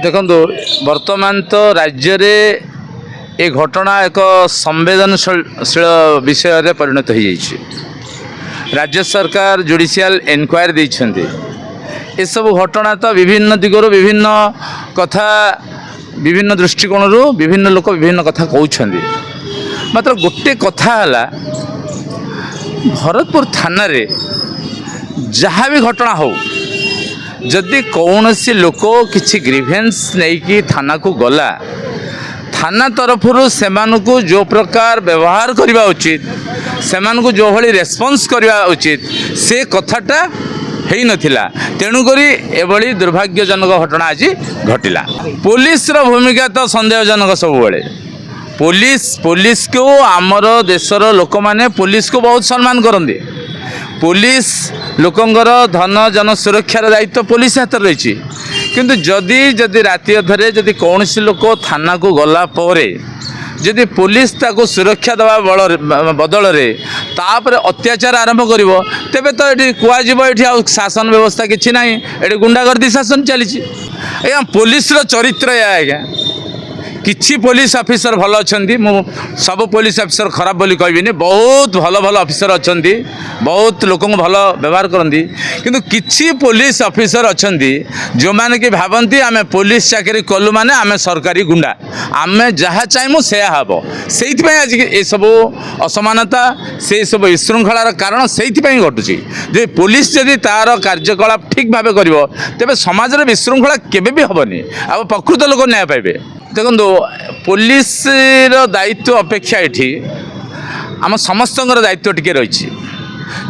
देखो वर्तमान तो राज्य रे ए घटना एक संवेदनशील विषय रे परिणत हो जाइए। राज्य सरकार जुडिशियल एनक्वायरी देइछन्ति। ए सब घटना तो विभिन्न दिगरो विभिन्न कथा विभिन्न दृष्टिकोण विभिन्न लोक विभिन्न कथा कहउछन्ति। मात्र गोटे कथा हला भरतपुर थाना रे जहाँ भी घटना हो जदि कौन सी लोक किसी ग्रीवेंस नहीं कि थाना को गला थाना तरफ सेमानकु जो प्रकार व्यवहार करवा उचित सेमानकु जो भली रेस्पॉन्स करवा उचित से कथाटा हेई नथिला। तेणुकरी एभली दुर्भाग्यजनक घटना आज घटिला। पुलिस रो भूमिका तो संदेहजनक सब बेले। पुलिस को आमर देशर लोक माने पुलिस को बहुत सम्मान करते। पुलिस लोकंगर धन जन सुरक्षार दायित्व पुलिस हाथ रही। किंतु जदि राति अधरे जदि कौन सी लोक थाना को गला परे जदि पुलिस ताको सुरक्षा देवा बदल में तापर अत्याचार आरंभ करिवो तेबे तो ये कहजिवो ये शासन व्यवस्था किछि नाही, ये गुंडागर्दी शासन चली। आज्ञा पुलिस रो चरित्र या आज्ञा किछि पुलिस ऑफिसर भल अच्छी मु सब पुलिस ऑफिसर खराब बोली कहबिनी। बहुत भल भल ऑफिसर अच्छी बहुत लोक भल व्यवहार करती। किंतु किछि पुलिस ऑफिसर अच्छी जो मैंने कि भावती आम पुलिस चाकरी कलु माने आम सरकारी गुंडा आम जहाँ चाहमु से हम से आज ये सब असमानता से सब विशृंखलार कारण से घटुची। जे पुलिस जदि तार कार्यकलाप ठीक भाव कर तेज समाज में विशृंखला केबे भी हेनी आ प्रकृत लोक न्याय पाइबे। देखो पुलिस दायित्व अपेक्षा ये आम समस्त दायित्व टी रही।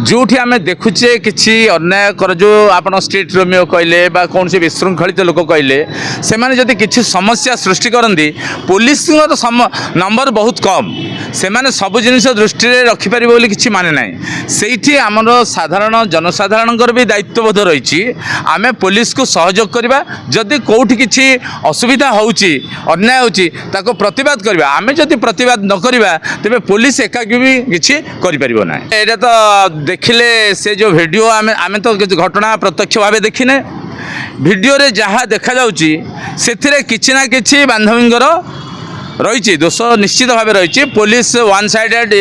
जोठी आम देखुचे किसी अन्याय कर जो आप स्ट्रीट रोमियो कहले बा कौन से विशृंखलित लोक कहले से माने जदि किसी समस्या सृष्टि करती पुलिस नंबर बहुत कम से माने सब जिनिस दृष्टि रखिपर बोली किसी माने ना। से आमर साधारण जनसाधारण भी दायित्वबोध रही। आम पुलिस को सहयोग करवा जदि कौटी किसी असुविधा होउची अन्याय होउची ताको प्रतिवाद करवा। आम जदि प्रतिवाद न करवा तेबे पुलिस एकाकी भी किसी करिपरिबो ना। एटा तो देखिले से जो वीडियो आमे तो घटना प्रत्यक्ष भाव देखिने वीडियो रे जहाँ देखा जाउची सेथिरे किछि ना किछि बांधवींगर रही दोष निश्चित भाव रही। पुलिस वन साइडेड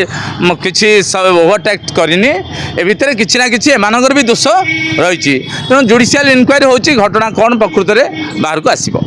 किसी ओवरटेक करनी ए भितर किछि ना किछि एमानकर भी दोष रही। तेणु जुडिशियल इनक्वायरी होची घटना कौन प्रकृत में बाहर को आसीबो।